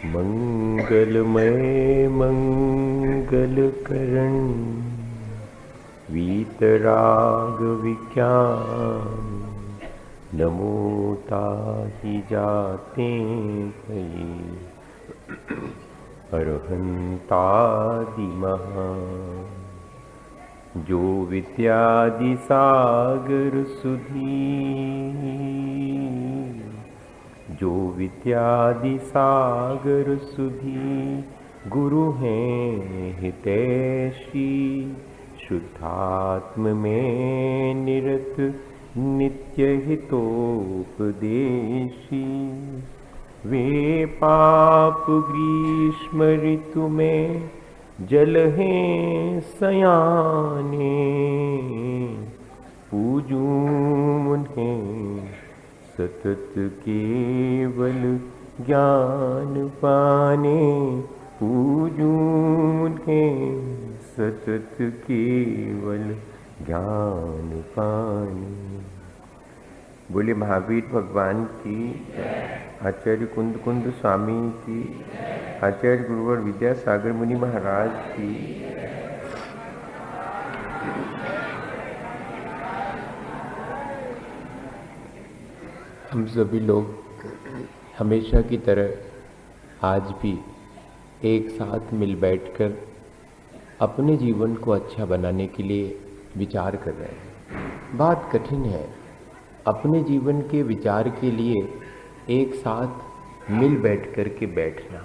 मंगलमय मंगलकरण वीतराग विज्ञान नमो ताहि जाते भई अरहंतादि महान जो विद्यादि सागर सुधी जो विद्यादि सागर सुधी गुरु हैं हितैषी शुद्धात्म में निरत नित्य हितोपदेशी वे पाप ग्रीष्म ऋतु में जल हैं सयाने पूजूं उन्हें सतत केवल ज्ञान पाने पूजूं उन्हें सतत केवल ज्ञान पाने। बोले महावीर भगवान की, आचार्य कुंद कुंद स्वामी की, आचार्य गुरुवर विद्यासागर मुनि महाराज की। हम सभी लोग हमेशा की तरह आज भी एक साथ मिल बैठकर अपने जीवन को अच्छा बनाने के लिए विचार कर रहे हैं। बहुत कठिन है अपने जीवन के विचार के लिए एक साथ मिल बैठ कर के बैठना।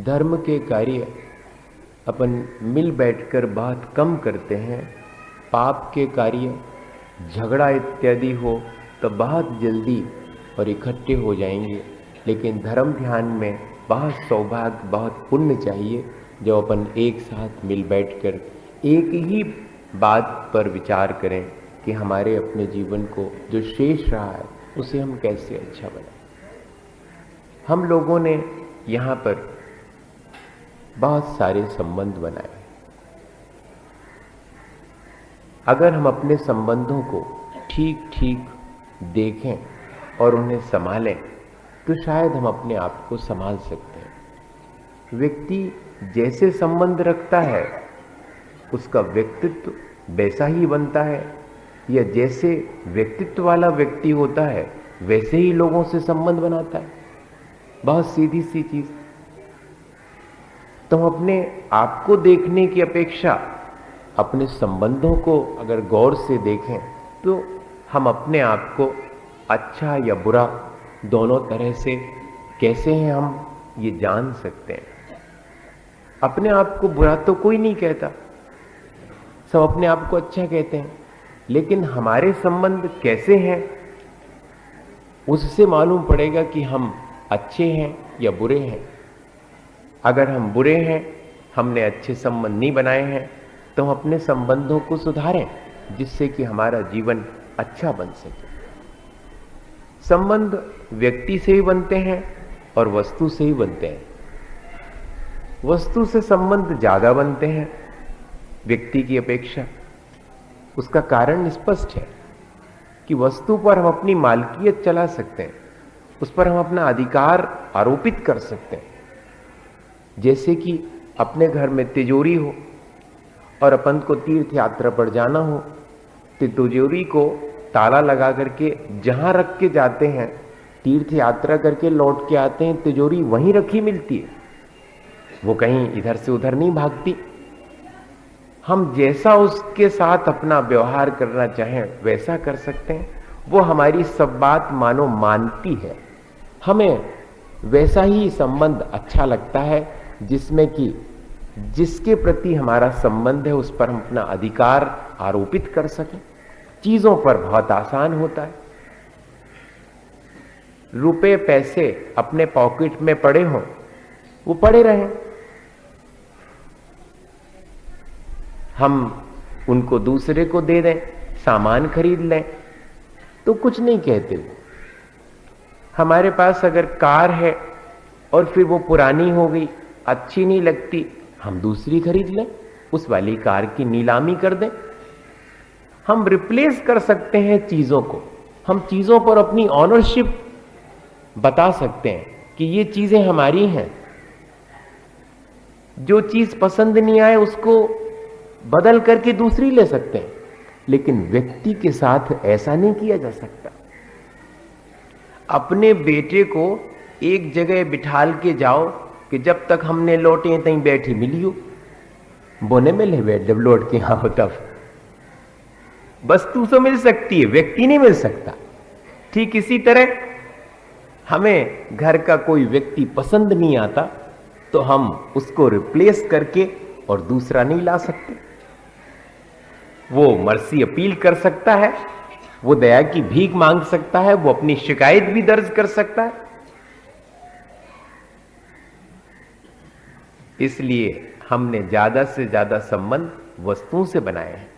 धर्म के कार्य अपन मिल बैठकर बहुत कम करते हैं। पाप के कार्य झगड़ा इत्यादि हो तो बहुत जल्दी और इकट्ठे हो जाएंगे, लेकिन धर्म ध्यान में बहुत सौभाग्य, बहुत पुण्य चाहिए जो अपन एक साथ मिल बैठकर एक ही बात पर विचार करें कि हमारे अपने जीवन को जो शेष रहा है उसे हम कैसे अच्छा बनाएं। हम लोगों ने यहाँ पर बहुत सारे संबंध बनाए। अगर हम अपने संबंधों को ठीक ठीक देखें और उन्हें संभालें तो शायद हम अपने आप को संभाल सकते हैं। व्यक्ति जैसे संबंध रखता है उसका व्यक्तित्व वैसा ही बनता है, या जैसे व्यक्तित्व वाला व्यक्ति होता है वैसे ही लोगों से संबंध बनाता है। बहुत सीधी सी चीज। तो हम अपने आप को देखने की अपेक्षा अपने संबंधों को अगर गौर से देखें तो हम अपने आप को अच्छा या बुरा दोनों तरह से कैसे हैं हम ये जान सकते हैं। अपने आप को बुरा तो कोई नहीं कहता, सब अपने आप को अच्छा कहते हैं, लेकिन हमारे संबंध कैसे हैं उससे मालूम पड़ेगा कि हम अच्छे हैं या बुरे हैं। अगर हम बुरे हैं, हमने अच्छे संबंध नहीं बनाए हैं, तो हम अपने संबंधों को सुधारें जिससे कि हमारा जीवन अच्छा बन सके। संबंध व्यक्ति से ही बनते हैं और वस्तु से ही बनते हैं। वस्तु से संबंध ज्यादा बनते हैं व्यक्ति की अपेक्षा। उसका कारण स्पष्ट है कि वस्तु पर हम अपनी मालकियत चला सकते हैं, उस पर हम अपना अधिकार आरोपित कर सकते हैं। जैसे कि अपने घर में तिजोरी हो और अपन को तीर्थ यात्रा पर जाना हो, तो तिजोरी को ताला लगा करके जहां रख के जाते हैं, तीर्थ यात्रा करके लौट के आते हैं, तिजोरी वहीं रखी मिलती है, वो कहीं इधर से उधर नहीं भागती। हम जैसा उसके साथ अपना व्यवहार करना चाहें वैसा कर सकते हैं। वो हमारी सब बात मानो मानती है, हमें वैसा ही संबंध अच्छा लगता है जिसमें कि जिसके प्रति हमारा संबंध है उस पर हम अपना अधिकार आरोपित कर सकें। चीजों पर बहुत आसान होता है। रुपए पैसे अपने पॉकेट में पड़े हों, वो पड़े रहें, हम उनको दूसरे को दे दें, सामान खरीद लें तो कुछ नहीं कहते वो। हमारे पास अगर कार है और फिर वो पुरानी हो गई, अच्छी नहीं लगती, हम दूसरी खरीद लें, उस वाली कार की नीलामी कर दें। हम रिप्लेस कर सकते हैं चीजों को, हम चीजों पर अपनी ऑनरशिप बता सकते हैं कि ये चीजें हमारी हैं। जो चीज पसंद नहीं आए उसको बदल करके दूसरी ले सकते हैं, लेकिन व्यक्ति के साथ ऐसा नहीं किया जा सकता। अपने बेटे को एक जगह बिठाल के जाओ कि जब तक हमने लौटे तहीं बैठी मिलियो, बोने में ले बैठ, जब लौट के यहां हो तब। वस्तु तो मिल सकती है, व्यक्ति नहीं मिल सकता। ठीक इसी तरह हमें घर का कोई व्यक्ति पसंद नहीं आता तो हम उसको रिप्लेस करके और दूसरा नहीं ला सकते। वो मर्सी अपील कर सकता है, वो दया की भीख मांग सकता है, वो अपनी शिकायत भी दर्ज कर सकता है। इसलिए हमने ज्यादा से ज्यादा संबंध वस्तुओं से बनाए हैं,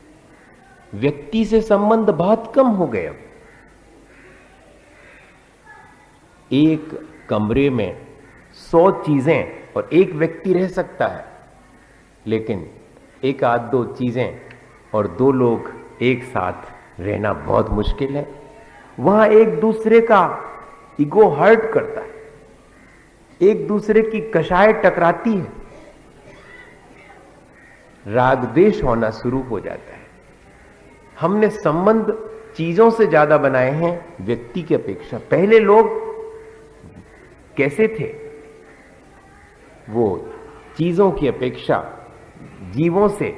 व्यक्ति से संबंध बहुत कम हो गए। अब एक कमरे में 100 चीजें और एक व्यक्ति रह सकता है, लेकिन एक आध दो चीजें और 2 लोग एक साथ रहना बहुत मुश्किल है। वहां एक दूसरे का ईगो हर्ट करता है, एक दूसरे की कषाय टकराती है, राग द्वेष होना शुरू हो जाता है। हमने संबंध चीजों से ज्यादा बनाए हैं व्यक्ति की अपेक्षा। पहले लोग कैसे थे? वो चीजों की अपेक्षा जीवों से,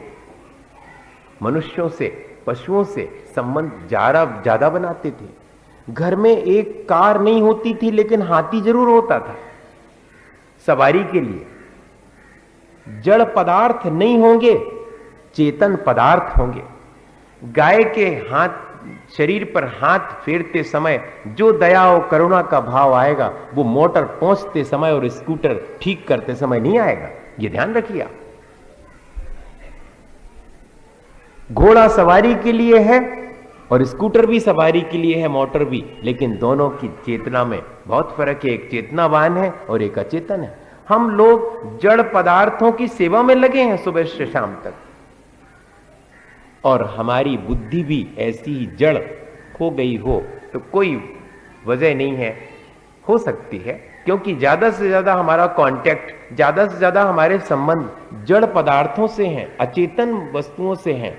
मनुष्यों से, पशुओं से संबंध ज्यादा बनाते थे। घर में एक कार नहीं होती थी, लेकिन हाथी जरूर होता था सवारी के लिए। जड़ पदार्थ नहीं होंगे, चेतन पदार्थ होंगे। गाय के हाथ, शरीर पर हाथ फेरते समय जो दया और करुणा का भाव आएगा, वो मोटर पहुंचते समय और स्कूटर ठीक करते समय नहीं आएगा। ये ध्यान रखिए आप। घोड़ा सवारी के लिए है और स्कूटर भी सवारी के लिए है, मोटर भी, लेकिन दोनों की चेतना में बहुत फर्क है। एक चेतनावान है और एक अचेतन है। हम लोग जड़ पदार्थों की सेवा में लगे हैं सुबह से शाम तक, और हमारी बुद्धि भी ऐसी ही जड़ हो गई हो तो कोई वजह नहीं है, हो सकती है, क्योंकि ज्यादा से ज्यादा हमारा कांटेक्ट, ज्यादा से ज्यादा हमारे संबंध जड़ पदार्थों से हैं, अचेतन वस्तुओं से हैं।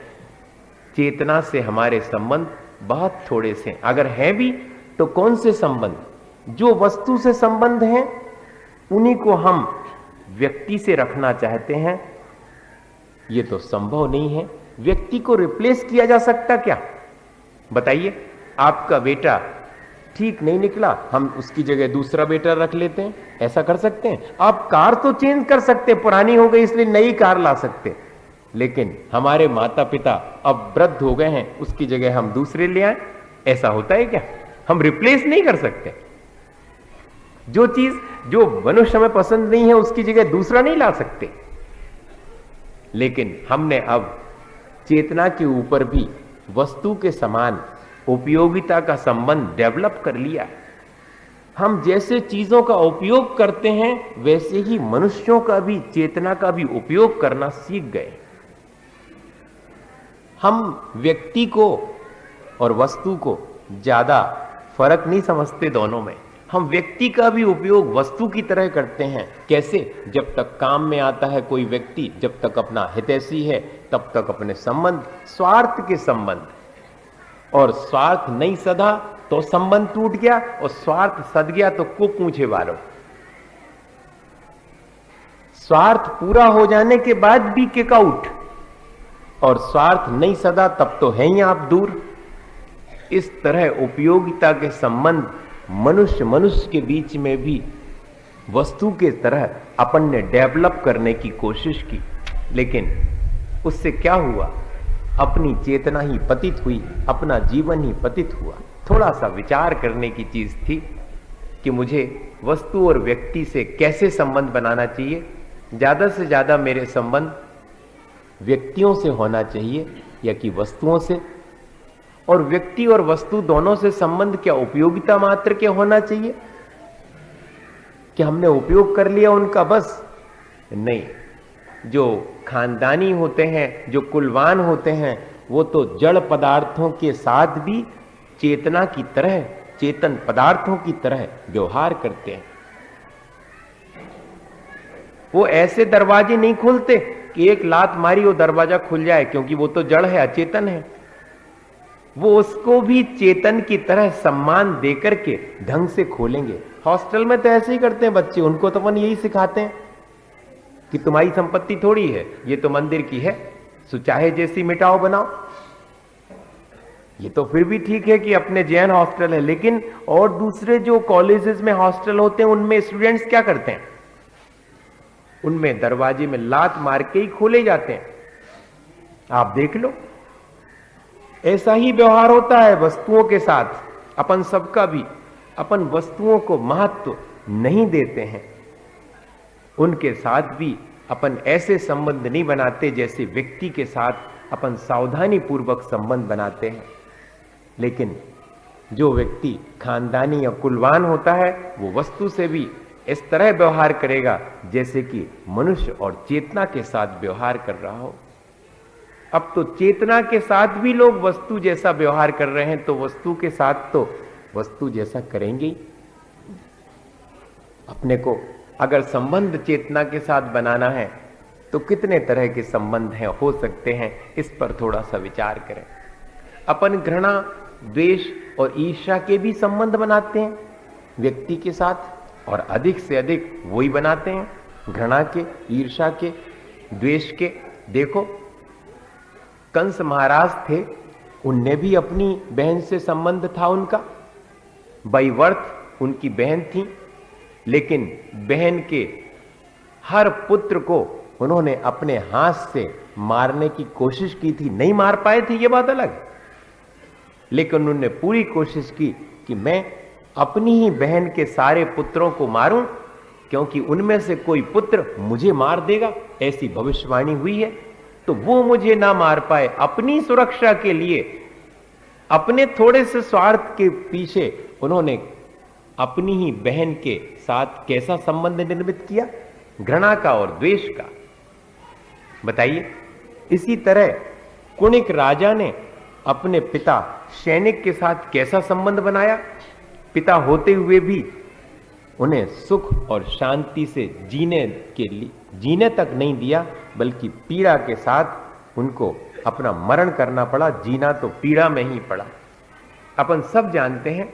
चेतना से हमारे संबंध बहुत थोड़े से, अगर हैं भी तो कौन से संबंध? जो वस्तु से संबंध हैं उन्हीं को हम व्यक्ति से रखना चाहते हैं। ये तो संभव नहीं है। व्यक्ति को रिप्लेस किया जा सकता क्या? बताइए। आपका बेटा ठीक नहीं निकला, हम उसकी जगह दूसरा बेटा रख लेते हैं, ऐसा कर सकते हैं? आप कार तो चेंज कर सकते हैं, पुरानी हो गई इसलिए नई कार ला सकते, लेकिन हमारे माता पिता अब वृद्ध हो गए हैं, उसकी जगह हम दूसरे ले आए, ऐसा होता है क्या? हम रिप्लेस नहीं कर सकते। जो चीज जो मनुष्य में पसंद नहीं है उसकी जगह दूसरा नहीं ला सकते। लेकिन हमने अब चेतना के ऊपर भी वस्तु के समान उपयोगिता का संबंध डेवलप कर लिया है। हम जैसे चीजों का उपयोग करते हैं वैसे ही मनुष्यों का भी, चेतना का भी उपयोग करना सीख गए। हम व्यक्ति को और वस्तु को ज्यादा फर्क नहीं समझते दोनों में। हम व्यक्ति का भी उपयोग वस्तु की तरह करते हैं। कैसे? जब तक काम में आता है कोई व्यक्ति, जब तक अपना हितैषी है, तब तक अपने संबंध, स्वार्थ के संबंध, और स्वार्थ नहीं सधा तो संबंध टूट गया, और स्वार्थ सद गया तो को पूछे वालों। स्वार्थ पूरा हो जाने के बाद भी किक आउट, और स्वार्थ नहीं सदा तब तो है ही आप दूर। इस तरह उपयोगिता के संबंध मनुष्य मनुष्य के बीच में भी वस्तु के तरह अपन ने डेवलप करने की कोशिश की, लेकिन उससे क्या हुआ? अपनी चेतना ही पतित हुई, अपना जीवन ही पतित हुआ। थोड़ा सा विचार करने की चीज थी कि मुझे वस्तु और व्यक्ति से कैसे संबंध बनाना चाहिए। ज्यादा से ज्यादा मेरे संबंध व्यक्तियों से होना चाहिए या कि वस्तुओं से? और व्यक्ति और वस्तु दोनों से संबंध क्या उपयोगिता मात्र के होना चाहिए? कि हमने उपयोग कर लिया उनका बस? नहीं। जो खानदानी होते हैं, जो कुलवान होते हैं, वो तो जड़ पदार्थों के साथ भी चेतना की तरह, चेतन पदार्थों की तरह व्यवहार करते हैं। वो ऐसे दरवाजे नहीं खोलते कि एक लात मारी वो दरवाजा खुल जाए, क्योंकि वो तो जड़ है, अचेतन है। वो उसको भी चेतन की तरह सम्मान देकर के ढंग से खोलेंगे। हॉस्टल में तो ऐसे ही करते हैं बच्चे, उनको तो अपन यही सिखाते हैं कि तुम्हारी संपत्ति थोड़ी है, ये तो मंदिर की है, सो चाहे जैसी मिटाओ बनाओ। ये तो फिर भी ठीक है कि अपने जैन हॉस्टल है, लेकिन और दूसरे जो कॉलेजेस में हॉस्टल होते हैं उनमें स्टूडेंट्स क्या करते हैं? उनमें दरवाजे में लात मार के ही खोले जाते हैं। आप देख लो, ऐसा ही व्यवहार होता है वस्तुओं के साथ। अपन सबका भी, अपन वस्तुओं को महत्व नहीं देते हैं, उनके साथ भी अपन ऐसे संबंध नहीं बनाते जैसे व्यक्ति के साथ अपन सावधानी पूर्वक संबंध बनाते हैं। लेकिन जो व्यक्ति खानदानी या कुलवान होता है वो वस्तु से भी इस तरह व्यवहार करेगा जैसे कि मनुष्य और चेतना के साथ व्यवहार कर रहा हो। अब तो चेतना के साथ भी लोग वस्तु जैसा व्यवहार कर रहे हैं, तो वस्तु के साथ तो वस्तु जैसा करेंगे ही। अपने को अगर संबंध चेतना के साथ बनाना है तो कितने तरह के संबंध हैं, हो सकते हैं, इस पर थोड़ा सा विचार करें। अपन घृणा, द्वेष और ईर्ष्या के भी संबंध बनाते हैं व्यक्ति के साथ, और अधिक से अधिक वही बनाते हैं, घृणा के, ईर्ष्या के, द्वेष के। देखो, कंस महाराज थे, उनने भी अपनी बहन से संबंध था उनका, बाई बर्थ उनकी बहन थी, लेकिन बहन के हर पुत्र को उन्होंने अपने हाथ से मारने की कोशिश की थी। नहीं मार पाए थे, ये बात अलग, लेकिन उन्होंने पूरी कोशिश की कि मैं अपनी ही बहन के सारे पुत्रों को मारूं, क्योंकि उनमें से कोई पुत्र मुझे मार देगा, ऐसी भविष्यवाणी हुई है। तो वो मुझे ना मार पाए, अपनी सुरक्षा के लिए, अपने थोड़े से स्वार्थ के पीछे उन्होंने अपनी ही बहन के साथ कैसा संबंध निर्मित किया? घृणा का और द्वेष का। बताइए। इसी तरह कुणिक राजा ने अपने पिता सैनिक के साथ कैसा संबंध बनाया? पिता होते हुए भी उन्हें सुख और शांति से जीने तक नहीं दिया, बल्कि पीड़ा के साथ उनको अपना मरण करना पड़ा। जीना तो पीड़ा में ही पड़ा। अपन सब जानते हैं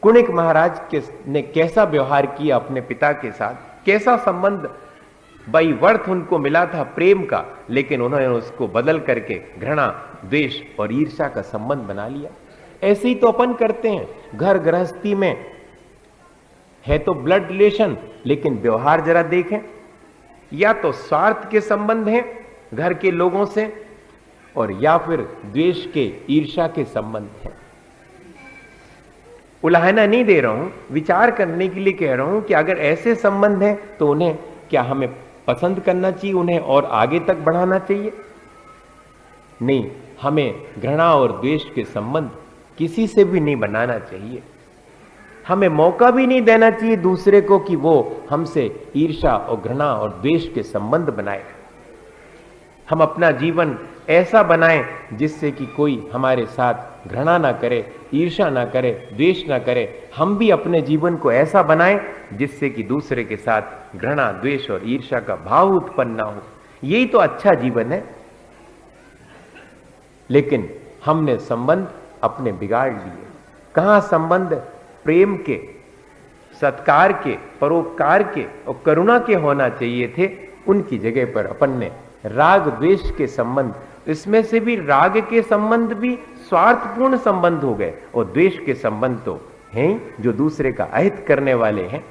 कुणिक महाराज ने कैसा व्यवहार किया अपने पिता के साथ, कैसा संबंध बाई वर्थ उनको मिला था प्रेम का, लेकिन उन्होंने उसको बदल करके घृणा, द्वेष और ईर्ष्या का संबंध बना लिया। ऐसे ही तो अपन करते हैं। घर गृहस्थी में है तो ब्लड रिलेशन, लेकिन व्यवहार जरा देखें, या तो स्वार्थ के संबंध हैं घर के लोगों से, और या फिर द्वेष के, ईर्ष्या के संबंध हैं। उलाहना नहीं दे रहा हूं, विचार करने के लिए कह रहा हूं कि अगर ऐसे संबंध हैं तो उन्हें क्या हमें पसंद करना चाहिए, उन्हें और आगे तक बढ़ाना चाहिए? नहीं, हमें घृणा और द्वेष के संबंध किसी से भी नहीं बनाना चाहिए। हमें मौका भी नहीं देना चाहिए दूसरे को कि वो हमसे ईर्ष्या और घृणा और द्वेष के संबंध बनाए। हम अपना जीवन ऐसा बनाएं जिससे कि कोई हमारे साथ घृणा ना करे, ईर्ष्या ना करे, द्वेष ना करे। हम भी अपने जीवन को ऐसा बनाएं जिससे कि दूसरे के साथ घृणा, द्वेष और ईर्ष्या का भाव उत्पन्न ना हो। यही तो अच्छा जीवन है। लेकिन हमने संबंध अपने बिगाड़ लिए। कहां संबंध प्रेम के, सत्कार के, परोपकार के और करुणा के होना चाहिए थे, उनकी जगह पर अपन ने राग द्वेष के संबंध, इसमें से भी राग के संबंध भी स्वार्थपूर्ण संबंध हो गए, और द्वेष के संबंध तो हैं जो दूसरे का अहित करने वाले हैं।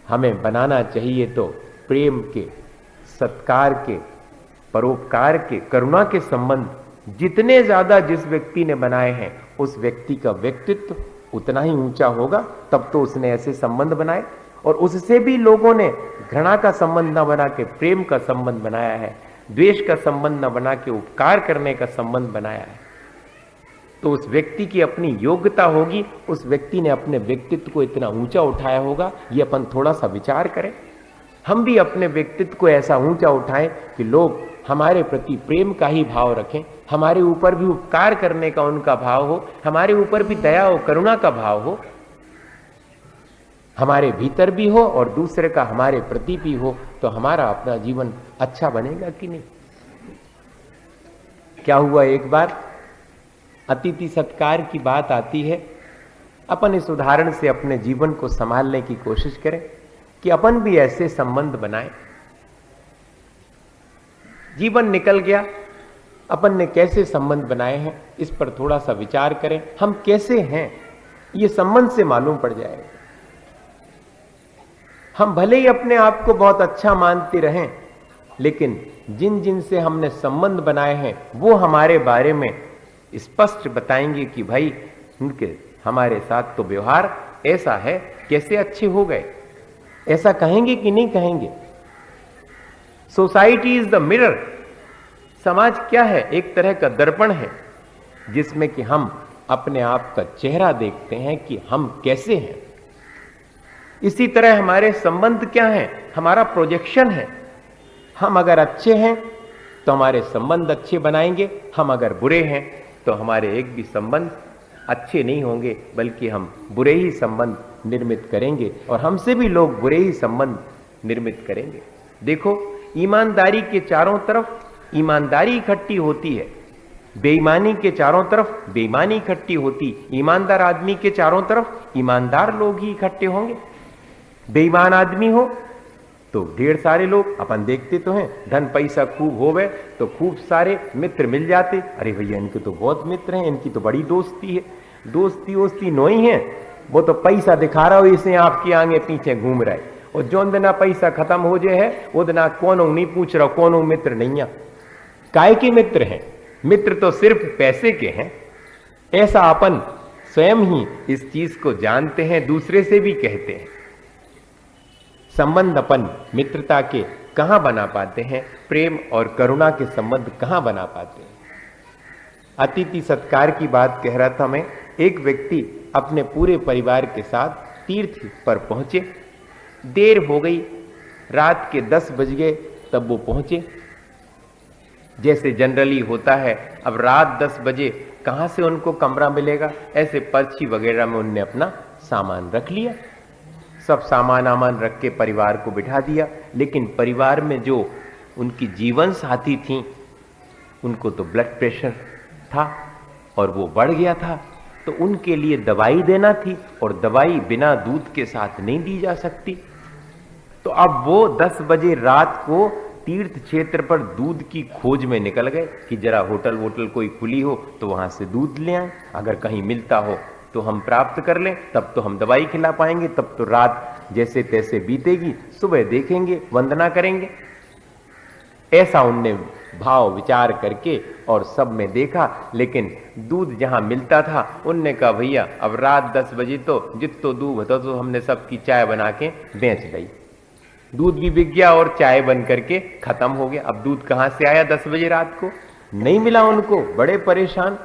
हमें बनाना चाहिए तो प्रेम के, सत्कार के, परोपकार के, करुणा के संबंध जितने ज्यादा जिस व्यक्ति ने बनाए हैं, उस व्यक्ति का व्यक्तित्व उतना ही ऊंचा होगा। तब तो उसने ऐसे संबंध बनाए, और उससे भी लोगों ने घृणा का संबंध न बना के प्रेम का संबंध बनाया है, द्वेष का संबंध न बना के उपकार करने का संबंध बनाया है। तो उस व्यक्ति की अपनी योग्यता होगी, उस व्यक्ति ने अपने व्यक्तित्व को इतना ऊंचा उठाया होगा। ये अपन थोड़ा सा विचार करें। हम भी अपने व्यक्तित्व को ऐसा ऊंचा उठाएं कि लोग हमारे प्रति प्रेम का ही भाव रखें, हमारे ऊपर भी उपकार करने का उनका भाव हो, हमारे ऊपर भी दया और करुणा का भाव हो, हमारे भीतर भी हो और दूसरे का हमारे प्रति भी हो, तो हमारा अपना जीवन अच्छा बनेगा कि नहीं। क्या हुआ, एक बार अतिथि सत्कार की बात आती है। अपन इस उदाहरण से अपने जीवन को संभालने की कोशिश करें कि अपन भी ऐसे संबंध बनाएं। जीवन निकल गया, अपन ने कैसे संबंध बनाए हैं इस पर थोड़ा सा विचार करें। हम कैसे हैं ये संबंध से मालूम पड़ जाएगा। हम भले ही अपने आप को बहुत अच्छा मानते रहें, लेकिन जिन जिन से हमने संबंध बनाए हैं वो हमारे बारे में स्पष्ट बताएंगे कि भाई उनके हमारे साथ तो व्यवहार ऐसा है, कैसे अच्छे हो गए, ऐसा कहेंगे कि नहीं कहेंगे। Society is the mirror. समाज क्या है, एक तरह का दर्पण है जिसमें कि हम अपने आप का चेहरा देखते हैं कि हम कैसे हैं। इसी तरह हमारे संबंध क्या हैं, हमारा प्रोजेक्शन है। हम अगर अच्छे हैं तो हमारे संबंध अच्छे बनाएंगे, हम अगर बुरे हैं तो हमारे एक भी संबंध अच्छे नहीं होंगे, बल्कि हम बुरे ही संबंध निर्मित करेंगे और हमसे भी लोग बुरे ही संबंध निर्मित करेंगे। देखो, ईमानदारी के चारों तरफ ईमानदारी इकट्ठी होती है, बेईमानी के चारों तरफ बेईमानी इकट्ठी होती। ईमानदार आदमी के चारों तरफ ईमानदार लोग ही इकट्ठे होंगे। बेईमान आदमी हो तो ढेर सारे लोग, अपन देखते तो हैं, धन पैसा खूब होवे तो खूब सारे मित्र मिल जाते। अरे भैया इनके तो बहुत मित्र हैं, इनकी तो बड़ी दोस्ती है। दोस्ती वोस्ती नोई है, वो तो पैसा दिखा रहा हो इसे आपके आगे पीछे घूम रहा है। और जो दिना पैसा खत्म हो जाए है वो दिना कौन नहीं पूछ रहा, कौन मित्र नहीं है। काय के मित्र हैं? मित्र तो सिर्फ पैसे के हैं। ऐसा अपन स्वयं ही इस चीज को जानते हैं, दूसरे से भी कहते हैं। संबंध अपन मित्रता के कहां बना पाते हैं, प्रेम और करुणा के संबंध कहां बना पाते हैं। अतिथि सत्कार की बात कह रहा था मैं। एक व्यक्ति अपने पूरे परिवार के साथ तीर्थ पर पहुंचे। देर हो गई, रात के 10 बज गए तब वो पहुंचे। जैसे जनरली होता है, अब रात 10 बजे कहां से उनको कमरा मिलेगा, ऐसे पर्ची वगैरह में उनने अपना सामान रख लिया। सब सामान रख के परिवार को बिठा दिया। लेकिन परिवार में जो उनकी जीवन साथी थी उनको तो ब्लड प्रेशर था और वो बढ़ गया था, तो उनके लिए दवाई देना थी और दवाई बिना दूध के साथ नहीं दी जा सकती। तो अब वो 10 बजे रात को तीर्थ क्षेत्र पर दूध की खोज में निकल गए कि जरा होटल वोटल कोई खुली हो तो वहां से दूध ले आए, अगर कहीं मिलता हो तो हम प्राप्त कर लें, तब तो हम दवाई खिला पाएंगे, तब तो रात जैसे तैसे बीतेगी, सुबह देखेंगे, वंदना करेंगे। ऐसा उनने भाव विचार करके और सब में देखा, लेकिन दूध जहां मिलता था उनने कहा भैया अब रात 10 बजे तो जितो दूध होता तो हमने सबकी चाय बना के बेच ली। दूध भी बिक गया और चाय बन करके खत्म हो गया। अब दूध कहां से आया 10 बजे रात को? नहीं मिला उनको। बड़े परेशान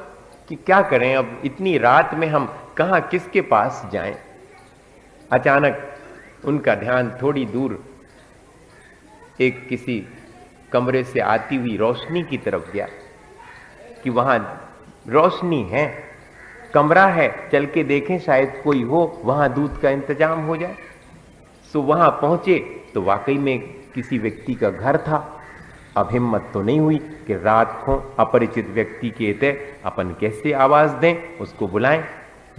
कि क्या करें, अब इतनी रात में हम कहां किसके पास जाएं। अचानक उनका ध्यान थोड़ी दूर एक किसी कमरे से आती हुई रोशनी की तरफ गया कि वहां रोशनी है, कमरा है, चल के देखें शायद कोई हो, वहां दूध का इंतजाम हो जाए। सो वहां पहुंचे तो वाकई में किसी व्यक्ति का घर था। अब हिम्मत तो नहीं हुई कि रात को अपरिचित व्यक्ति के थे अपन कैसे आवाज दें, उसको बुलाएं।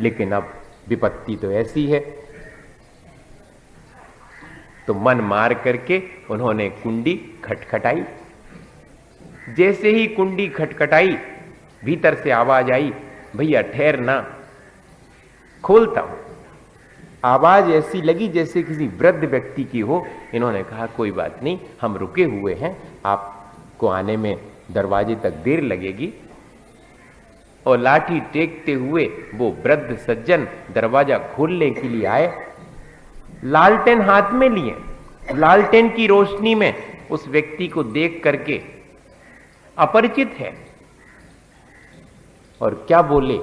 लेकिन अब विपत्ति तो ऐसी है, तो मन मार करके उन्होंने कुंडी खटखटाई। जैसे ही कुंडी खटखटाई, भीतर से आवाज आई, भैया ठहरना, खोलता हूं। आवाज ऐसी लगी जैसे किसी वृद्ध व्यक्ति की हो। इन्होंने कहा कोई बात नहीं, हम रुके हुए हैं, आपको आने में दरवाजे तक देर लगेगी। और लाठी टेकते हुए वो वृद्ध सज्जन दरवाजा खोलने के लिए आए, लालटेन हाथ में लिए। लालटेन की रोशनी में उस व्यक्ति को देख करके अपरिचित है और क्या बोले।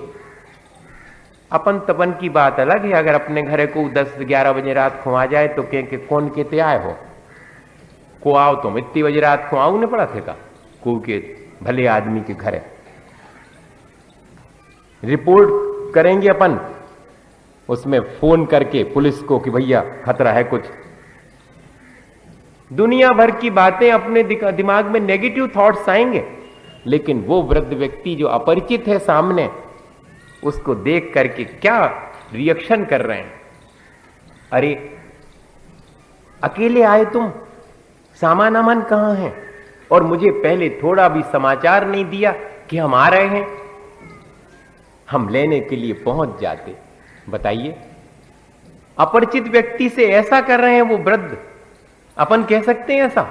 अपन तपन की बात अलग है, अगर अपने घरे को 10-11 बजे रात को आ जाए तो कौन कहते आए हो को आओ, तुम इतनी बजे रात को आओ ने पड़ा थे का, के भले आदमी के घर है, रिपोर्ट करेंगे अपन उसमें फोन करके पुलिस को कि भैया खतरा है कुछ। दुनिया भर की बातें अपने दिमाग में नेगेटिव थॉट्स आएंगे, लेकिन वो वृद्ध व्यक्ति जो अपरिचित है सामने, उसको देख करके क्या रिएक्शन कर रहे हैं। अरे अकेले आए तुम, सामान अमन कहां है, और मुझे पहले थोड़ा भी समाचार नहीं दिया कि हम आ रहे हैं, हम लेने के लिए पहुंच जाते। बताइए, अपरिचित व्यक्ति से ऐसा कर रहे हैं वो वृद्ध, अपन कह सकते हैं ऐसा?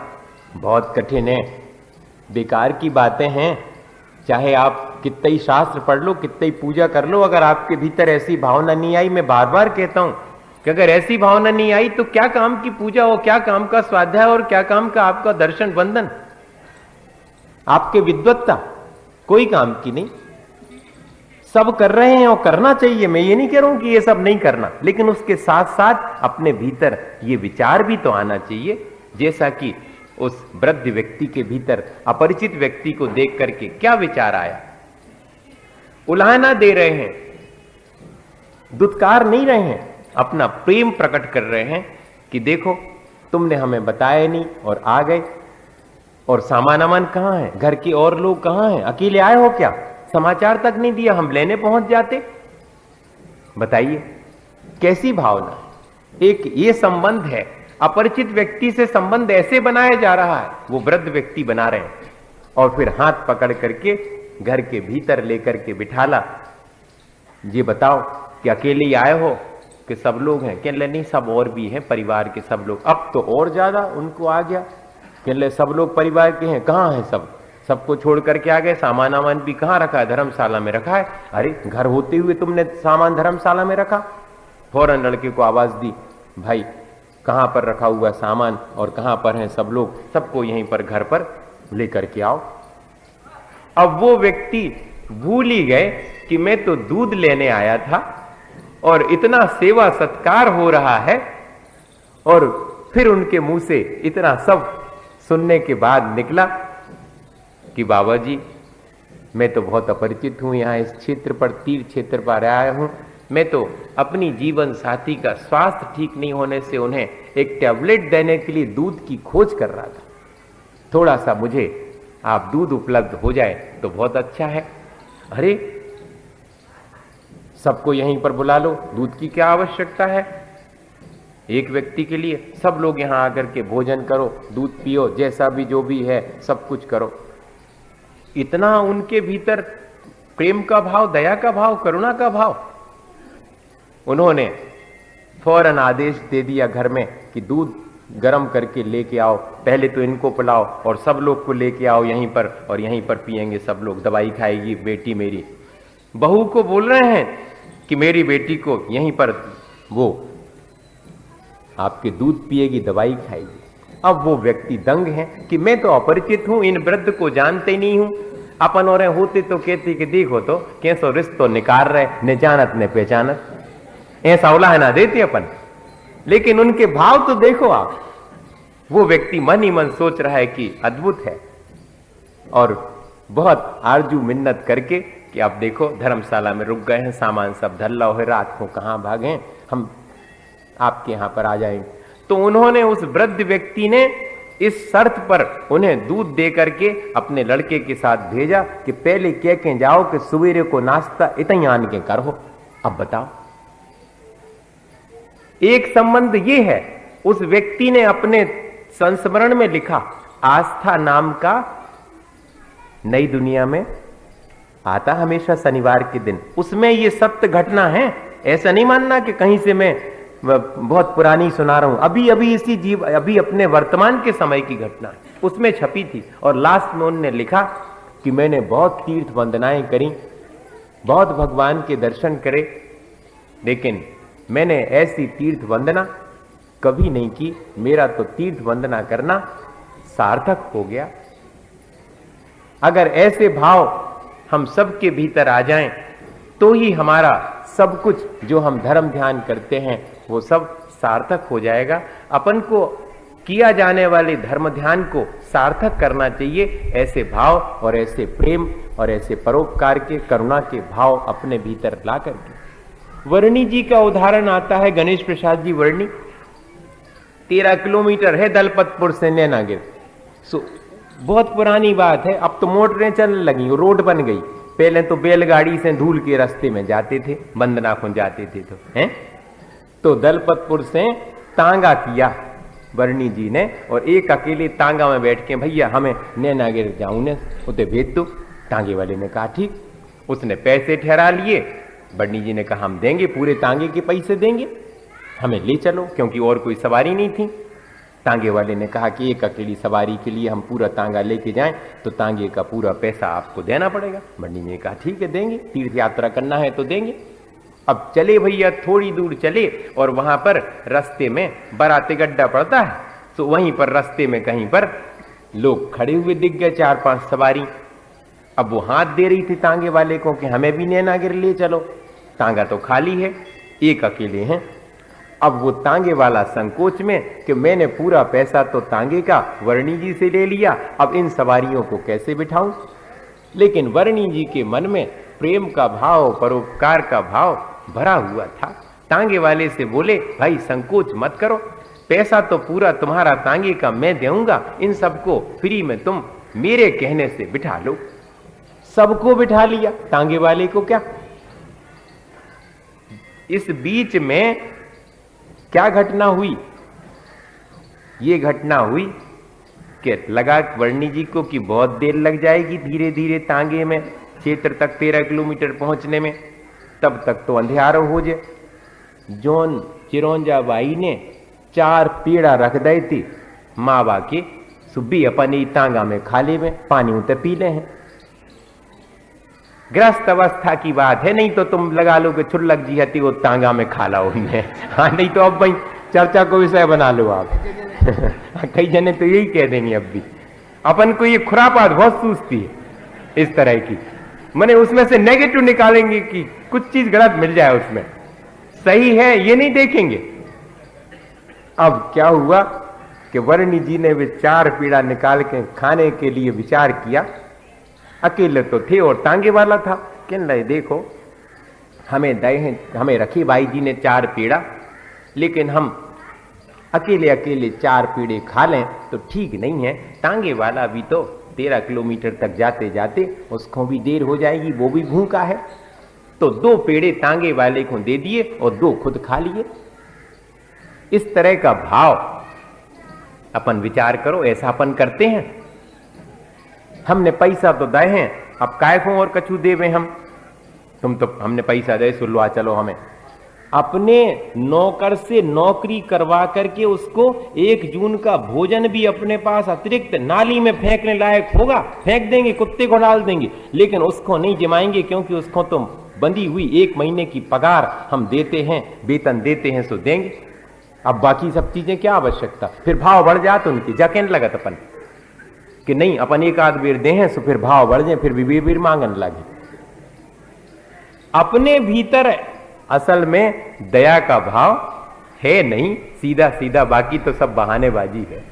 बहुत कठिन है, बेकार की बातें हैं। चाहे आप कितना ही शास्त्र पढ़ लो, कितना ही पूजा कर लो, अगर आपके भीतर ऐसी भावना नहीं आई, मैं बार बार कहता हूं कि अगर ऐसी भावना नहीं आई तो क्या काम की पूजा हो, क्या काम का स्वाध्याय और क्या काम का आपका दर्शन बंधन, आपके विद्वत्ता कोई काम की नहीं। सब कर रहे हैं और करना चाहिए, मैं ये नहीं कह रहा हूं कि ये सब नहीं करना, लेकिन उसके साथ साथ अपने भीतर ये विचार भी तो आना चाहिए, जैसा कि उस वृद्ध व्यक्ति के भीतर अपरिचित व्यक्ति को देख करके क्या विचार आया। उलाहना दे रहे हैं, दुत्कार नहीं रहे हैं, अपना प्रेम प्रकट कर रहे हैं कि देखो तुमने हमें बताया नहीं और आ गए, और सामान अमान कहां है, घर के और लोग कहां हैं, अकेले आए हो क्या, समाचार तक नहीं दिया, हम लेने पहुंच जाते। बताइए कैसी भावना। एक ये संबंध है, अपरिचित व्यक्ति से संबंध ऐसे बनाया जा रहा है, वो वृद्ध व्यक्ति बना रहे हैं, और फिर हाथ पकड़ करके घर के भीतर लेकर के बिठाला। ये बताओ कि अकेले ही आए हो कि सब लोग हैं? कह ले नहीं, सब और भी हैं, परिवार के सब लोग। अब तो और ज्यादा उनको आ गया, कह ले सब लोग परिवार के हैं, कहां हैं सब, सबको छोड़ करके आ गए, सामान आमान भी कहां रखा है, धर्मशाला में रखा है। अरे घर होते हुए तुमने सामान धर्मशाला में रखा? फौरन लड़के को आवाज दी, भाई कहां पर रखा हुआ सामान और कहां पर हैं सब लोग, सबको यहीं पर घर पर लेकर के आओ। अब वो व्यक्ति भूल ही गए कि मैं तो दूध लेने आया था और इतना सेवा सत्कार हो रहा है, और फिर उनके मुंह से इतना सब सुनने के बाद निकला कि बाबा जी मैं तो बहुत अपरिचित हूं, यहां इस क्षेत्र पर, तीर्थ क्षेत्र पर आया हूं, मैं तो अपनी जीवन साथी का स्वास्थ्य ठीक नहीं होने से उन्हें एक टैबलेट देने के लिए दूध की खोज कर रहा था, थोड़ा सा मुझे आप दूध उपलब्ध हो जाए तो बहुत अच्छा है। अरे सबको यहीं पर बुला लो, दूध की क्या आवश्यकता है, एक व्यक्ति के लिए सब लोग यहां आकर के भोजन करो, दूध पियो, जैसा भी जो भी है सब कुछ करो। इतना उनके भीतर प्रेम का भाव, दया का भाव, करुणा का भाव। उन्होंने फौरन आदेश दे दिया घर में कि दूध गर्म करके लेके आओ, पहले तो इनको पिलाओ और सब लोग को लेके आओ यहीं पर, और यहीं पर पिएंगे सब लोग, दवाई खाएगी बेटी मेरी। बहू को बोल रहे हैं कि मेरी बेटी को यहीं पर वो आपके दूध पिएगी, दवाई खाएगी। अब वो व्यक्ति दंग है कि मैं तो अपरिचित हूं, इन वृद्ध को जानते नहीं हूं, अपन और होते तो कहते कि देखो तो कैसो रिश्तो निकाल रहे, न जानत न पहचानत, ऐसा उलाह ना देते अपन। लेकिन उनके भाव तो देखो आप, वो व्यक्ति मन ही मन सोच रहा है कि अद्भुत है, और बहुत आरजू मिन्नत करके कि आप देखो धर्मशाला में रुक गए हैं, सामान सब धल्ला हो, रात को कहां भागे, हम आपके यहां पर आ जाएंगे। तो उन्होंने, उस वृद्ध व्यक्ति ने इस शर्त पर उन्हें दूध दे करके अपने लड़के के साथ भेजा कि पहले कह के जाओ कि सवेरे को नाश्ता इतनी आन के करो। अब बताओ, एक संबंध ये है, उस व्यक्ति ने अपने संस्मरण में लिखा, आस्था नाम का नई दुनिया में आता हमेशा शनिवार के दिन, उसमें ये सत्य घटना है। ऐसा नहीं मानना कि कहीं से मैं बहुत पुरानी सुना रहा हूं, अभी अभी इसी अभी अपने वर्तमान के समय की घटना है, उसमें छपी थी। और लास्ट में उन्होंने लिखा कि मैंने बहुत तीर्थ वंदनाएं करी, बहुत भगवान के दर्शन करे, लेकिन मैंने ऐसी तीर्थ वंदना कभी नहीं की, मेरा तो तीर्थ वंदना करना सार्थक हो गया। अगर ऐसे भाव हम सबके भीतर आ जाएं तो ही हमारा सब कुछ जो हम धर्म ध्यान करते हैं वो सब सार्थक हो जाएगा। अपन को किया जाने वाले धर्म ध्यान को सार्थक करना चाहिए। ऐसे भाव और ऐसे प्रेम और ऐसे परोपकार के, करुणा के भाव अपने भीतर ला करके। वर्णी जी का उदाहरण आता है, गणेश प्रसाद जी वर्णी। 13 किलोमीटर है दलपतपुर से नैनागिर। बहुत पुरानी बात है, अब तो मोटरें चलने लगी, रोड बन गई। पहले तो बैलगाड़ी से धूल के रास्ते में जाते थे, बंदनाखुन जाते थे तो दलपतपुर से तांगा किया वर्णी जी ने, और एक अकेले तांगा में बैठ के, भैया हमें नैनागिर जाऊं ने, उसे भेज दो। तांगे वाले ने कहा ठीक। उसने पैसे ठहरा लिए। वर्णी जी ने कहा हम देंगे, पूरे तांगे के पैसे देंगे, हमें ले चलो, क्योंकि और कोई सवारी नहीं थी। तांगे वाले ने कहा कि एक अकेली सवारी के लिए हम पूरा तांगा लेके जाएं तो तांगे का पूरा पैसा आपको देना पड़ेगा। वर्णी जी ने कहा ठीक है देंगे, तीर्थ यात्रा करना है तो देंगे। अब चले भैया, थोड़ी दूर चले और वहां पर रास्ते में बराते गड्ढा पड़ता है, तो वहीं पर रास्ते में कहीं पर लोग खड़े हुए दिख गए, 4-5 सवारी। अब वो हाथ दे रही थी तांगे वाले को कि हमें भी नैनागिर ले चलो। तांगा तो खाली है, एक अकेले हैं। अब वो तांगे वाला संकोच में कि मैंने पूरा पैसा तो तांगे का वर्णी जी से ले लिया, अब इन सवारियों को कैसे बिठाऊं। लेकिन वर्णी जी के मन में प्रेम का भाव, परोपकार का भाव भरा हुआ था। तांगे वाले से बोले भाई संकोच मत करो, पैसा तो पूरा तुम्हारा तांगे का मैं दूंगा, इन सबको फ्री में तुम मेरे कहने से बिठा लो। सबको बिठा लिया, तांगे वाले को क्या। इस बीच में क्या घटना हुई? ये घटना हुई कि लगा वर्णी जी को कि बहुत देर लग जाएगी धीरे धीरे तांगे में क्षेत्र तक 13 किलोमीटर पहुंचने में, तब तक तो अंधेरा हो जाए। जोन चिरौंजा बाई ने 4 पेड़ा रख दे थी मावा के, सुबी अपनी तांगा में खाले में पानी उतर पी ले हैं। ग्रस्त अवस्था की बात है, नहीं तो तुम लगा लो कि छुल्लक जी हती वो तांगा में खाला उन्हें। हाँ नहीं तो अब भाई चर्चा को विषय बना लो आप। कई जने तो यही कह देंगे अब भी। अपन को ये खुरापात बहुत सूझती है इस तरह की, मैंने उसमें से नेगेटिव निकालेंगे कि कुछ चीज गलत मिल जाए, उसमें सही है ये नहीं देखेंगे। अब क्या हुआ कि वर्णी जी ने वे 4 पीड़ा निकाल के खाने के लिए विचार किया। अकेले तो थे और तांगे वाला था। कहने लगे देखो हमें रखी भाई जी ने 4 पीड़ा, लेकिन हम अकेले अकेले 4 पीड़े खा लें तो ठीक नहीं है। तांगे वाला भी तो 13 किलोमीटर तक जाते जाते उसको भी देर हो जाएगी, वो भी भूखा है। तो 2 पेड़े तांगे वाले को दे दिए और 2 खुद खा लिए। इस तरह का भाव अपन विचार करो, ऐसा अपन करते हैं। हमने पैसा तो दे हैं, अब काय को और कछु देवे हम। तुम तो हमने पैसा दे सुलवा चलो हमें। अपने नौकर से नौकरी करवा करके उसको 1 जून का भोजन भी अपने पास अतिरिक्त नाली में फेंकने लायक होगा, फेंक देंगे, कुत्ते को डाल देंगे, लेकिन उसको नहीं जमाएंगे, क्योंकि उसको तो बंधी हुई 1 महीने की पगार हम देते हैं, वेतन देते हैं, सो देंगे। अब बाकी सब चीजें क्या आवश्यकता। फिर भाव बढ़ जात उनकी, जाके लगत अपन कि नहीं अपन 1 आध बेर दे हैं, सो फिर भाव बढ़ जाए, फिर भी बेर मांगन लगे। अपने भीतर असल में दया का भाव है नहीं, सीधा सीधा, बाकी तो सब बहानेबाजी है।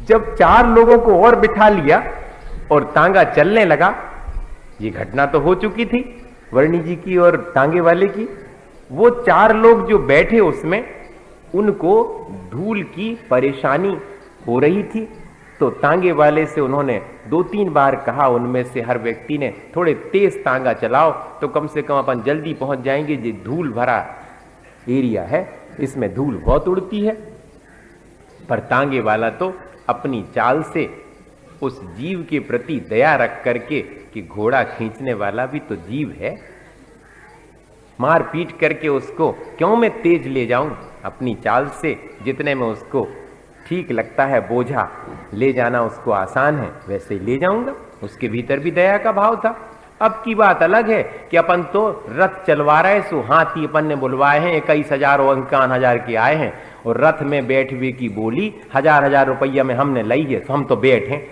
जब 4 लोगों को और बिठा लिया और तांगा चलने लगा, ये घटना तो हो चुकी थी वर्णी जी की और तांगे वाले की। वो 4 लोग जो बैठे उसमें, उनको धूल की परेशानी हो रही थी। तो तांगे वाले से उन्होंने 2-3 बार कहा, उनमें से हर व्यक्ति ने थोड़े तेज तांगा चलाओ तो कम से कम अपन जल्दी पहुंच जाएंगे। ये धूल भरा एरिया है, इसमें धूल बहुत उड़ती है। पर तांगे वाला तो अपनी चाल से उस जीव के प्रति दया रख करके कि घोड़ा खींचने वाला भी तो जीव है, मार पीट करके उसको क्यों मैं तेज ले जाऊं। अपनी चाल से जितने में उसको ठीक लगता है, बोझा ले जाना उसको आसान है, वैसे ही ले जाऊंगा। उसके भीतर भी दया का भाव था। अब की बात अलग है कि अपन तो रथ चलवा रहे, सो हाथी अपन ने बुलवाए हैं, 21,000 और 51,000 के आए हैं, और रथ में बैठवे की बोली 1000-1000 रुपया में हमने लाई है, तो हम तो बैठे।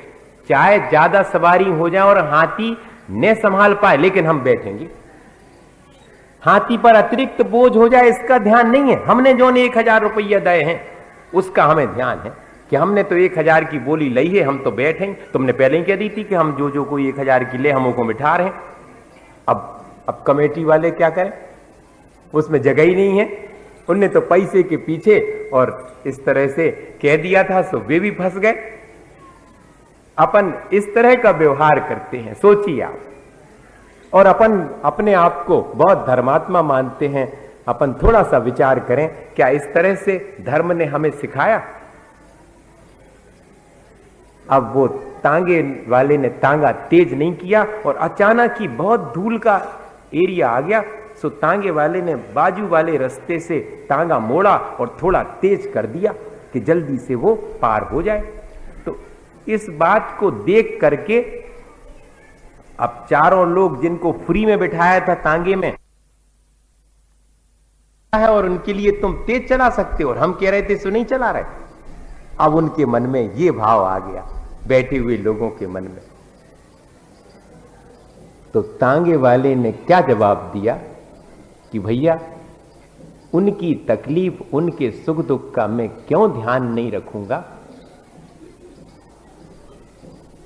चाहे ज्यादा सवारी हो जाए और हाथी न संभाल पाए, लेकिन हम बैठेंगे। हाथी पर अतिरिक्त बोझ हो जाए इसका ध्यान नहीं है। हमने जो 1000 रुपया दए हैं उसका हमें ध्यान है कि हमने तो 1000 की बोली ली है, हम तो बैठे। तुमने पहले ही कह दी थी कि हम जो कोई 1000 की ले हम को बिठा रहे हैं। अब कमेटी वाले क्या करें, उसमें जगह ही नहीं है। उनने तो पैसे के पीछे और इस तरह से कह दिया था, सो वे भी फंस गए। अपन इस तरह का व्यवहार करते हैं, सोचिए आप। और अपन अपने आप को बहुत धर्मात्मा मानते हैं। अपन थोड़ा सा विचार करें, क्या इस तरह से धर्म ने हमें सिखाया? अब वो तांगे वाले ने तांगा तेज नहीं किया और अचानक ही बहुत धूल का एरिया आ गया। सो तांगे वाले ने बाजू वाले रास्ते से तांगा मोड़ा और थोड़ा तेज कर दिया कि जल्दी से वो पार हो जाए। तो इस बात को देख करके अब चारों लोग जिनको फ्री में बिठाया था तांगे में है और उनके लिए तुम तेज चला सकते हो और हम कह रहे थे सो नहीं चला रहे। अब उनके मन में ये भाव आ गया, बैठे हुए लोगों के मन में। तो तांगे वाले ने क्या जवाब दिया कि भैया उनकी तकलीफ, उनके सुख दुख का मैं क्यों ध्यान नहीं रखूंगा।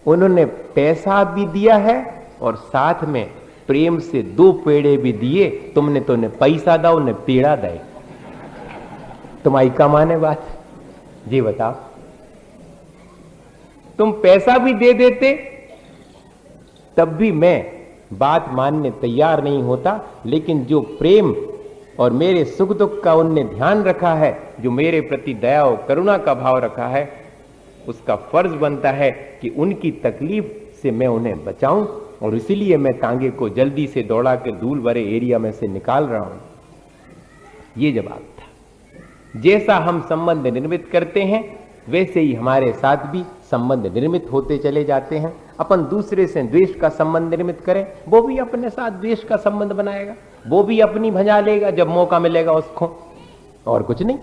उन्होंने पैसा भी दिया है और साथ में प्रेम से 2 पेड़े भी दिए। तुमने तो उन्हें पैसा दो, उन्हें पेड़ा दे। तुम्हारी का माने बात जी बताओ। तुम पैसा भी दे देते तब भी मैं बात मानने तैयार नहीं होता, लेकिन जो प्रेम और मेरे सुख दुख का उनने ध्यान रखा है, जो मेरे प्रति दया और करुणा का भाव रखा है, उसका फर्ज बनता है कि उनकी तकलीफ से मैं उन्हें बचाऊं। और इसीलिए मैं तांगे को जल्दी से दौड़ा कर धूल भरे एरिया में से निकाल रहा हूं। ये जवाब था। जैसा हम संबंध निर्मित करते हैं वैसे ही हमारे साथ भी संबंध निर्मित होते चले जाते हैं। अपन दूसरे से द्वेष का संबंध निर्मित करें, वो भी अपने साथ द्वेष का संबंध बनाएगा, वो भी अपनी भजा लेगा जब मौका मिलेगा उसको, और कुछ नहीं।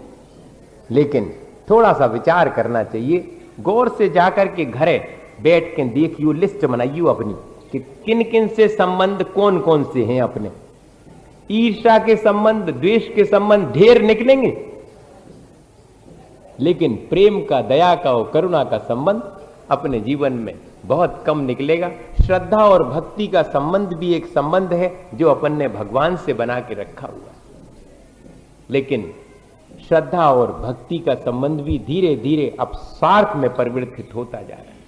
लेकिन थोड़ा सा विचार करना चाहिए, गौर से जाकर के घरे बैठ के देखियो, लिस्ट बनाइयो अपनी कि किन किन से संबंध कौन कौन से हैं अपने। ईर्ष्या के संबंध, द्वेष के संबंध ढेर निकलेंगे, लेकिन प्रेम का, दया का और करुणा का संबंध अपने जीवन में बहुत कम निकलेगा। श्रद्धा और भक्ति का संबंध भी एक संबंध है जो अपन ने भगवान से बना के रखा हुआ, लेकिन श्रद्धा और भक्ति का संबंध भी धीरे धीरे अब स्वार्थ में परिवर्तित होता जा रहा है।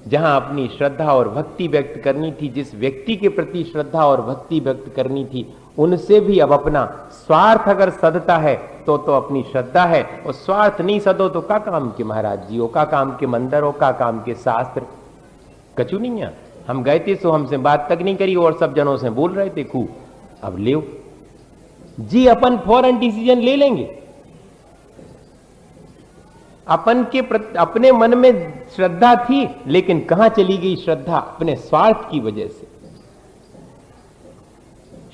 जहां अपनी श्रद्धा और भक्ति व्यक्त करनी थी, जिस व्यक्ति के प्रति श्रद्धा और भक्ति व्यक्त करनी थी, उनसे भी अब अपना स्वार्थ अगर सदता है तो अपनी श्रद्धा है, और स्वार्थ नहीं सदो तो का काम के महाराज जी हो, का काम के मंदिर हो, का काम के शास्त्र। कचू नहीं है। हम गए थे सो हमसे बात तक नहीं करी और सब जनों से बोल रहे थे खूब। अब ले जी, अपन फौरन डिसीजन ले लेंगे। अपन के अपने मन में श्रद्धा थी, लेकिन कहां चली गई श्रद्धा? अपने स्वार्थ की वजह से।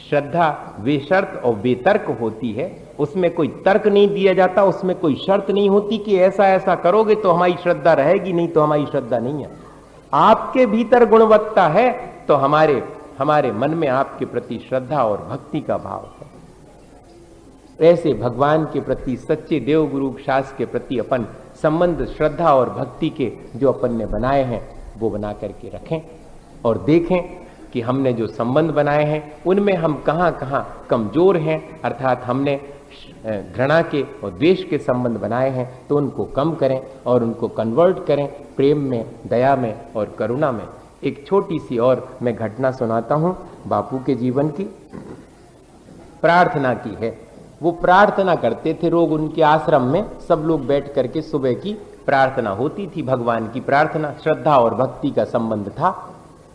श्रद्धा बेशर्त और बेतर्क होती है, उसमें कोई तर्क नहीं दिया जाता, उसमें कोई शर्त नहीं होती कि ऐसा ऐसा करोगे तो हमारी श्रद्धा रहेगी, नहीं तो हमारी श्रद्धा नहीं है। आपके भीतर गुणवत्ता है तो हमारे मन में आपके प्रति श्रद्धा और भक्ति का भाव है। ऐसे भगवान के प्रति, सच्चे देव गुरु शास्त्र के प्रति अपन संबंध श्रद्धा और भक्ति के जो अपन ने बनाए हैं वो बना करके रखें और देखें कि हमने जो संबंध बनाए हैं उनमें हम कहां कहां कमजोर हैं। अर्थात हमने घृणा के और द्वेष के संबंध बनाए हैं तो उनको कम करें और उनको कन्वर्ट करें प्रेम में, दया में और करुणा में। एक छोटी सी और मैं घटना सुनाता हूं बापू के जीवन की। प्रार्थना की है, वो प्रार्थना करते थे रोज उनके आश्रम में, सब लोग बैठ करके सुबह की प्रार्थना होती थी, भगवान की प्रार्थना। श्रद्धा और भक्ति का संबंध था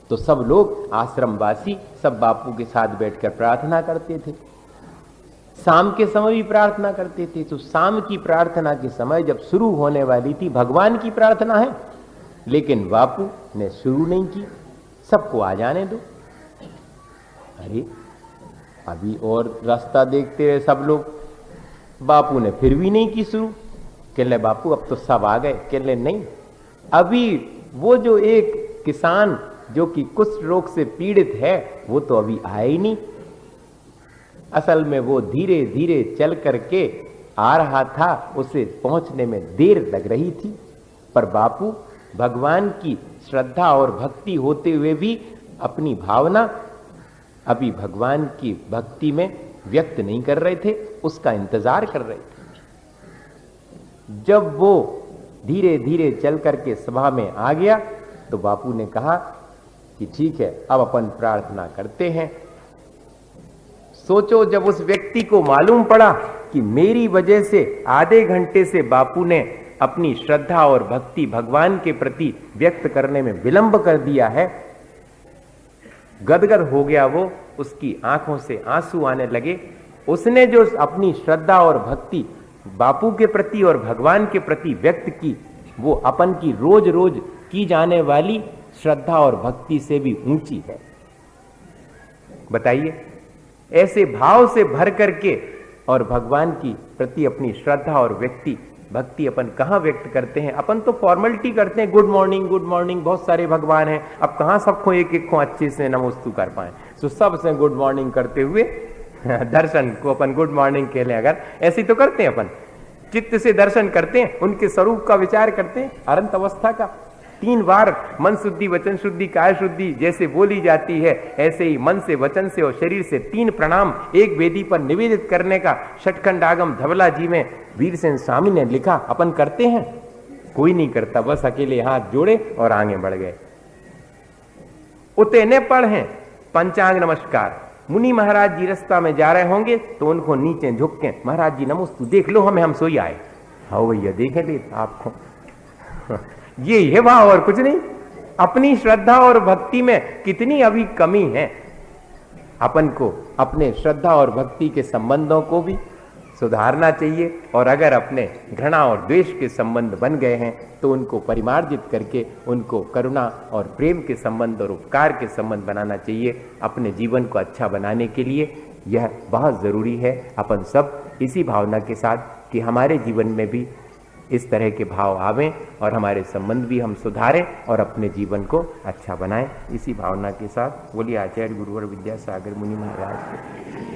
तो सब लोग आश्रमवासी सब बापू के साथ बैठकर प्रार्थना करते थे। शाम के समय भी प्रार्थना करते थे। तो शाम की प्रार्थना के समय जब शुरू होने वाली थी, भगवान की प्रार्थना है लेकिन बापू ने शुरू नहीं की, सबको आ जाने दो। अरे अभी और रास्ता देखते रहे सब लोग, बापू ने फिर भी नहीं की शुरू। कह ले बापू अब तो सब आ गए। कह ले नहीं, अभी वो जो एक किसान जो कि कुष्ठ रोग से पीड़ित है वो तो अभी आया ही नहीं, असल में वो धीरे धीरे चल करके आ रहा था, उसे पहुंचने में देर लग रही थी। पर बापू भगवान की श्रद्धा और भक्ति होते हुए भी अपनी भावना अभी भगवान की भक्ति में व्यक्त नहीं कर रहे थे, उसका इंतजार कर रहे थे। जब वो धीरे धीरे चल करके सभा में आ गया तो बापू ने कहा कि ठीक है, अब अपन प्रार्थना करते हैं। सोचो, जब उस व्यक्ति को मालूम पड़ा कि मेरी वजह से आधे घंटे से बापू ने अपनी श्रद्धा और भक्ति भगवान के प्रति व्यक्त करने में विलंब कर दिया है, गदगद हो गया वो, उसकी आंखों से आंसू आने लगे। उसने जो अपनी श्रद्धा और भक्ति बापू के प्रति और भगवान के प्रति व्यक्त की, वो अपन की रोज रोज की जाने वाली श्रद्धा और भक्ति से भी ऊंची है। बताइए, ऐसे भाव से भर करके और भगवान की प्रति अपनी श्रद्धा और व्यक्ति भक्ति अपन कहां व्यक्त करते हैं? अपन तो फॉर्मेलिटी करते हैं, गुड मॉर्निंग गुड मॉर्निंग, बहुत सारे भगवान हैं, अब कहां सबको एक एक को अच्छे से नमोस्तु कर पाए। तो सबसे गुड मॉर्निंग करते हुए दर्शन को अपन गुड मॉर्निंग कह लें, अगर ऐसी तो करते हैं अपन, चित्त से दर्शन करते हैं, उनके स्वरूप का विचार करते हैं, अनंत अवस्था का। 3 बार मन शुद्धि, वचन शुद्धि, काय शुद्धि जैसे बोली जाती है, ऐसे ही मन से, वचन से और शरीर से 3 प्रणाम एक वेदी पर निवेदित करने का षटखंड आगम धवला जी में वीरसेन स्वामी ने लिखा। अपन करते हैं? कोई नहीं करता, बस अकेले हाथ जोड़े और आगे बढ़ गए। उतने पढ़े पंचांग नमस्कार। मुनि महाराज जी रास्ता में जा रहे होंगे तो उनको नीचे झुक के, महाराज जी नमोस्तु, देख लो हमें, हम सोई आए। हाँ भैया देखे ले आपको ये है भाव और कुछ नहीं। अपनी श्रद्धा और भक्ति में कितनी अभी कमी है। अपन को अपने श्रद्धा और भक्ति के संबंधों को भी सुधारना चाहिए, और अगर अपने घृणा और द्वेष के संबंध बन गए हैं तो उनको परिमार्जित करके उनको करुणा और प्रेम के संबंध और उपकार के संबंध बनाना चाहिए। अपने जीवन को अच्छा बनाने के लिए यह बहुत जरूरी है। अपन सब इसी भावना के साथ कि हमारे जीवन में भी इस तरह के भाव आवें और हमारे संबंध भी हम सुधारें और अपने जीवन को अच्छा बनाएं, इसी भावना के साथ बोलिए आचार्य गुरुवर विद्यासागर मुनि महाराज।